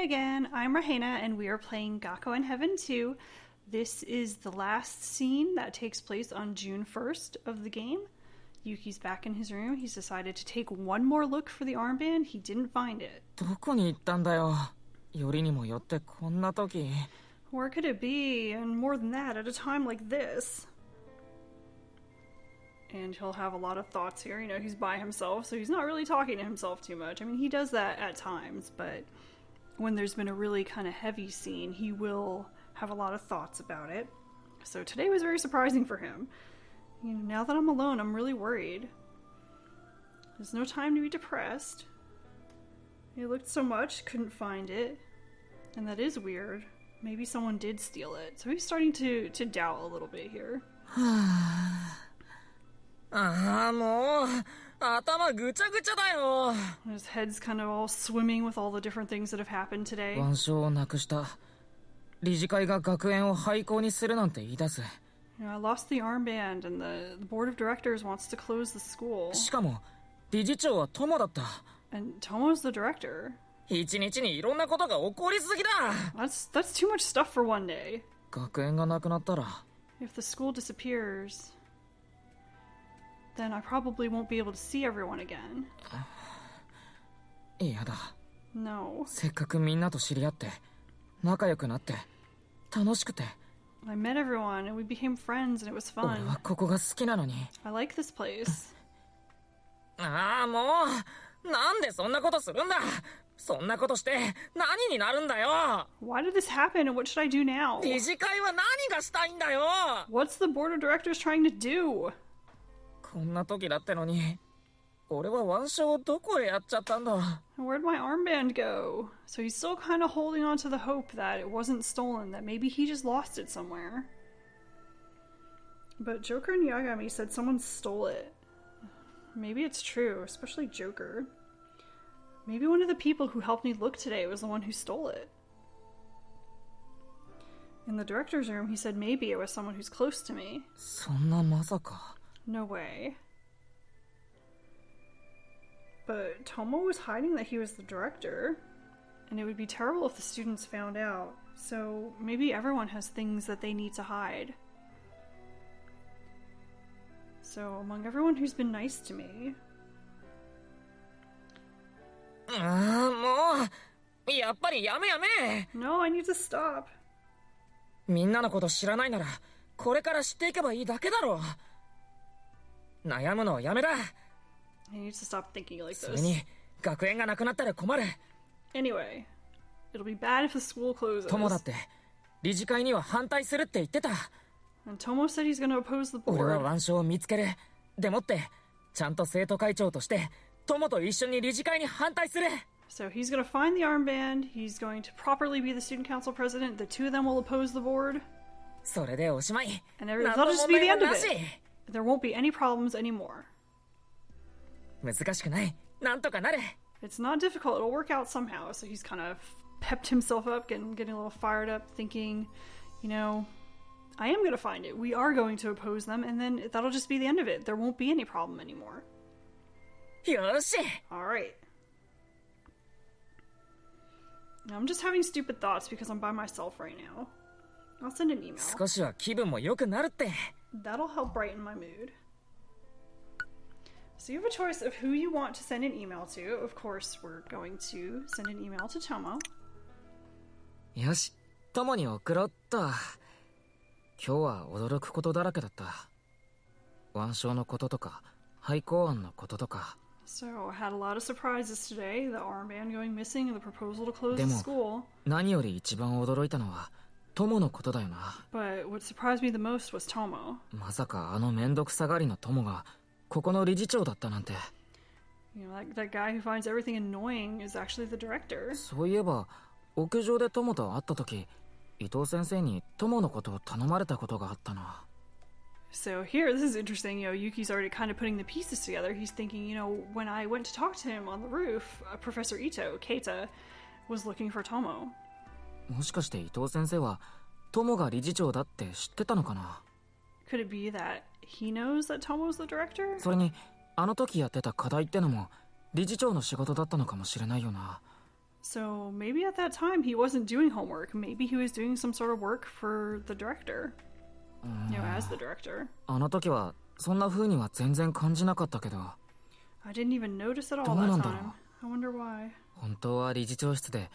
Hey again, I'm Rahena, and we are playing Gakuen Heaven 2. This is the last scene that takes place on June 1st of the game. Yuki's back in his room. He's decided to take one more look for the armband. He didn't find it. どこに行ったんだよ。よりにもよってこんな時。Where could it be? And more than that, at a time like this. And he'll have a lot of thoughts here. You know, he's by himself, so he's not really talking to himself too much. I mean, he does that at times, but when there's been a really kind of heavy scene, he will have a lot of thoughts about it. So today was very surprising for him. You know, now that I'm alone, I'm really worried. There's no time to be depressed. He looked so much, couldn't find it. And that is weird. Maybe someone did steal it. So he's starting to doubt a little bit here. もう頭ぐちゃぐちゃだよ。 His head's kind of all swimming with all the different things that have happened today. 腕章をなくした。理事会が学園を廃校にするなんて言い出す。You know, I lost the armband and the board of directors wants to close the school. しかも理事長は友だった。 And Tomo's the director. 一日にいろんなことが起こりすぎだ。 That's too much stuff for one day. 学園がなくなったら。 If the school disappears, then I probably won't be able to see everyone again. 嫌だ。 No. せっかくみんなと知り合って仲良くなって楽しくて。 I met everyone and we became friends and it was 俺 fun. はここが好きなのに。 I like this place. もうなんでそんなことするんだ。そんなことして何になるんだよ。 Why did this happen and what should I do now? 理事会は何がしたいんだよ。 What's the board of directors trying to do? こんな時だってのに俺は腕章をどこへやっちゃったんだ。 Where'd my armband go? So he's still kind of holding on to the hope that it wasn't stolen, that maybe he just lost it somewhere. But Joker and Yagami said someone stole it. Maybe it's true, especially Joker. Maybe one of the people who helped me look today was the one who stole it. In the director's room, he said maybe it was someone who's close to me. そんなまさか。 No way. But Tomo was hiding that he was the director, and it would be terrible if the students found out. So maybe everyone has things that they need to hide. So among everyone who's been nice to me... もうやっぱりやめ。 No, I need to stop. みんなのこと知らないならこれから知っていけばいいだけだろう。悩むのはやめだ。 I need to stop thinking like それ this. に学園がなくなったら困る。 Anyway, it'll be bad if the school closes. 友だって理事会には反対するって言ってた。 And Tomo said he's going to oppose the 俺は board. 腕章を見つける。でもってちゃんと生徒会長として友と一緒に理事会に反対する。 So he's going to find the armband, he's going to properly be the student council president, the two of them will oppose the board, それでおしまい。 and 何 that'll の just 問 be 題 the も end of なし。 it. There won't be any problems anymore. 難しくない。なんとかなる。 It's not difficult, it'll work out somehow. So he's kind of pepped himself up, getting a little fired up, thinking, you know, I am going to find it. We are going to oppose them, and then that'll just be the end of it. There won't be any problem anymore. よし。 Alright. I'm just having stupid thoughts because I'm by myself right now. I'll send an email. 少しは気分も良くなるって。 That'll help brighten my mood. So you have a choice of who you want to send an email to. Of course, we're going to send an email to Tomo. よし、友に送ろっと。今日は驚くことだらけだった。腕章のこととか、廃校案のこととか。 So I had a lot of surprises today. The armband going missing and the proposal to close the でも、 school. 何より一番驚いたのは友のことだよな。 But what surprised me the most was Tomo. まさかあのめんどくさがりの友がここの理事長だったなんて。 You know, that guy who finds everything annoying is actually the director. そういえば屋上で友と会った時、伊藤先生に友のことを頼まれたことがあったな。 So here, this is interesting. You know, Yuki's already kind of putting the pieces together. He's thinking, you know, when I went to talk to him on the roof, Professor Ito, Keita, was looking for Tomo. もしかして伊藤先生は友が理事長だって知ってたのかな。 Could it be that he knows that Tomo's the director? それにあの時やってた課題ってのも理事長の仕事だったのかもしれないよな。So maybe at that time he wasn't doing homework. Maybe he was doing some sort of work for the director. As the director. あの時はそんな風には全然感じなかったけど。I didn't even notice at all どうな that んだろう。 time. I wonder why. 本当は理事長室で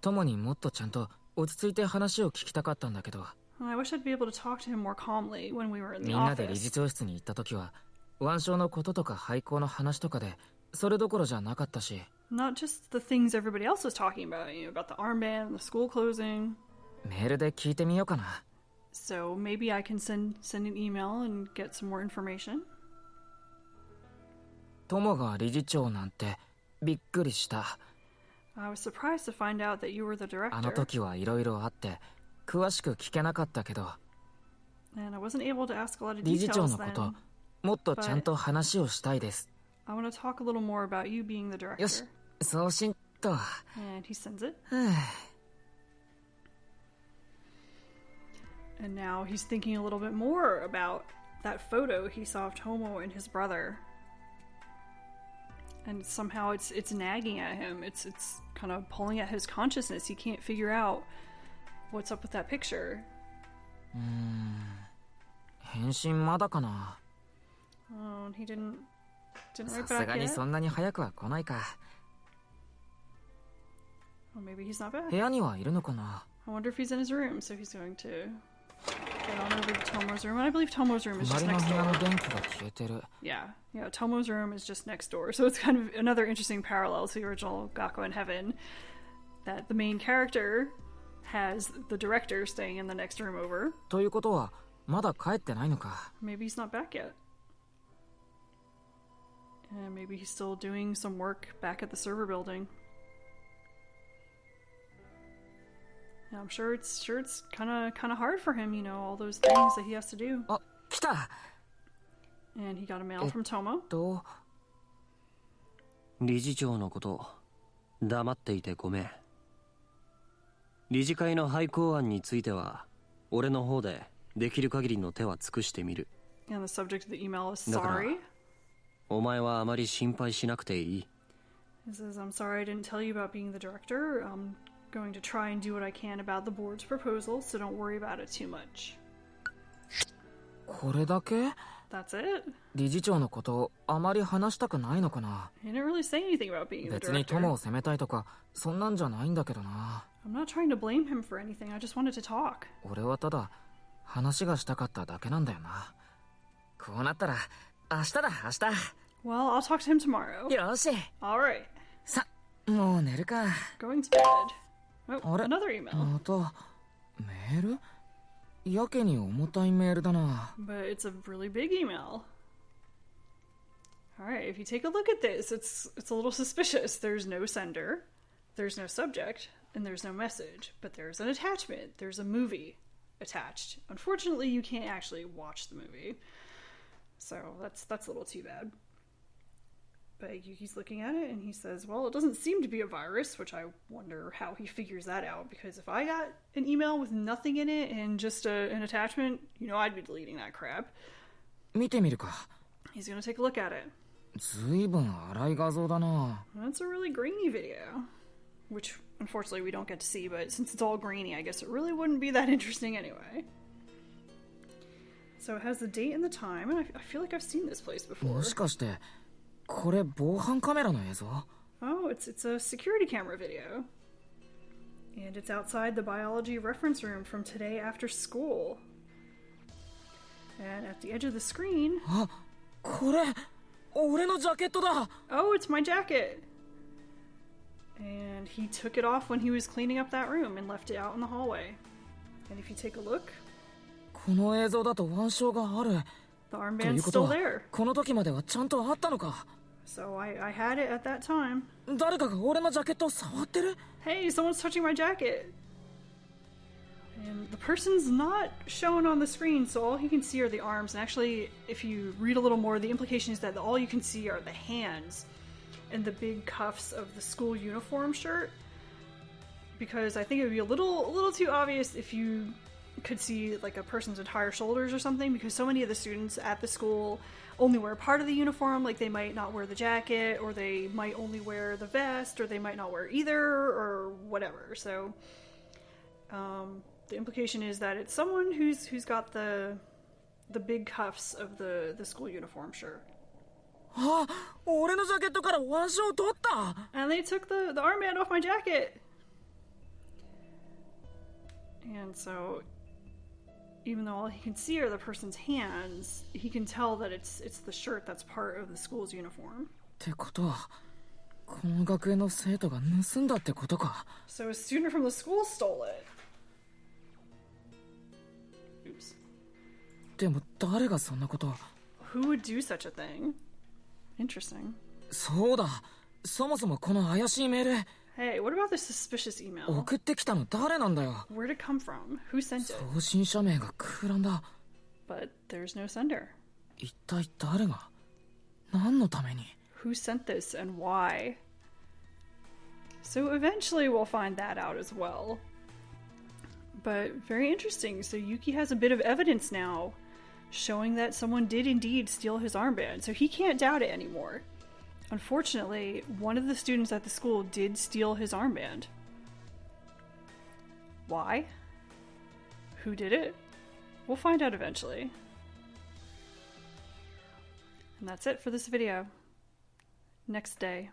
友にもっとちゃんと落ち着いて話を聞きたかったんだけど。I wish I'd be able to talk to him more calmly when we were in the みんなで理事 office. 長室に行った時は腕章のこととか廃校の話とかでそれどころじゃなかったし。 Not just the things everybody else was talking about, about the armband and the school closing. メールで聞いてみようかな。 So maybe I can send an email and get some more information. 友が理事長なんてびっくりした。 I was surprised to find out that you were the あの director. 時はいろいろあって詳しく聞けなかったけど、 And I wasn't able to ask a lot of 理事長 details のこと then. もっとちゃんと話をしたいです。 I want to talk a little more about you being the よし director. 送信と。 And he sends it. ふぅ And now he's thinking a little bit more about that photo he saw of Tomo and his brother. And somehow it's nagging at him. It's kind of pulling at his consciousness. He can't figure out what's up with that picture. 返信まだかな。 Oh, he didn't さ write す back がに yet. そんなに早くは来ないか。 Well, maybe he's not back. 部屋にはいるのかな。 I wonder if he's in his room. So he's going to get on over to Tomo's room. And I believe Tomo's room is just 隣の next 部屋 door. の電気が消えてる。 Yeah, Tomo's room is just next door. So it's kind of another interesting parallel to the original Gakuen Heaven, that the main character has the director staying in the next room over. ということはまだ帰ってないのか。 Maybe he's not back yet. And maybe he's still doing some work back at the server building. And I'm sure it's kind of hard for him, all those things that he has to do. あ、来た。 And he got a mail from Tomo. 理事長のこと黙っていてごめん。理事会の廃校案については俺の方でできる限りの手は尽くしてみる。 And the subject of the email is だから sorry. お前はあまり心配しなくていい。 He says, I'm sorry I didn't tell you about being the director. I'm going to try and do what I can about the board's proposal, so don't worry about it too much. これだけ？ That's it. 理事長のことあまり話したくないのかな。 He didn't really say anything about being the 別に友 director. を責めたいとかそんなんじゃないんだけどな。 I'm not trying to blame him for anything. I just wanted to talk. 俺はただ話がしたかっただけなんだよな。こうなったら明日だ明日。 Well, I'll talk to him tomorrow. よし。 All right. さ、もう寝るか。 Going to bed. Oh, Alright. another email. またメール？やけに重たいメールだな。 But it's a really big email. All right, if you take a look at this, it's a little suspicious. There's no sender, there's no subject, and there's no message. But there's an attachment. There's a movie attached. Unfortunately, you can't actually watch the movie, so that's a little too bad. But Yuki's looking at it and he says, well, it doesn't seem to be a virus, which I wonder how he figures that out, because if I got an email with nothing in it and just an attachment, I'd be deleting that crap. 見てみるか。 He's gonna take a look at it. ずいぶん荒い画像だな。 That's a really grainy video, which unfortunately we don't get to see, but since it's all grainy, I guess it really wouldn't be that interesting anyway. So it has the date and the time, and I feel like I've seen this place before. もしかしてこれ防犯カメラの映像？ Oh, it's a security camera video. And it's outside the biology reference room from today after school. And at the edge of the screen... あ、これ俺のジャケットだ。 Oh, it's my jacket! And he took it off when he was cleaning up that room and left it out in the hallway. And if you take a look... この映像だと腕章がある。 The とい armband's うこと still は there. この時まではちゃんとあったのか。 So I had it at that time. 誰かが俺のジャケットを触ってる？ Hey, someone's touching my jacket! And the person's not shown on the screen, so all you can see are the arms. And actually, if you read a little more, the implication is that all you can see are the hands and the big cuffs of the school uniform shirt. Because I think it would be a little too obvious if you could see like a person's entire shoulders or something, because so many of the students at the school only wear part of the uniform. Like they might not wear the jacket, or they might only wear the vest, or they might not wear either, or whatever. So the implication is that it's someone who's got the big cuffs of the school uniform, sure. あ、俺のジャケットから腕章取った。 And they took the armband off my jacket. And so, even though all he can see are the person's hands, he can tell that it's the shirt that's part of the school's uniform. ってことは、この学園の生徒が盗んだってことか。 So a student from the school stole it. Oops. でも誰がそんなこと。 Who would do such a thing? Interesting. そうだ。そもそもこの怪しいメール。 Hey, what about this suspicious email? 送ってきたの誰なんだよ。 Where'd it come from? Who sent it? 送信者名が空欄だ。 But there's no sender. 一体誰が何のために。 Who sent this and why? So eventually we'll find that out as well. But very interesting. So Yuki has a bit of evidence now showing that someone did indeed steal his armband. So he can't doubt it anymore. Unfortunately, one of the students at the school did steal his armband. Why? Who did it? We'll find out eventually. And that's it for this video. Next day.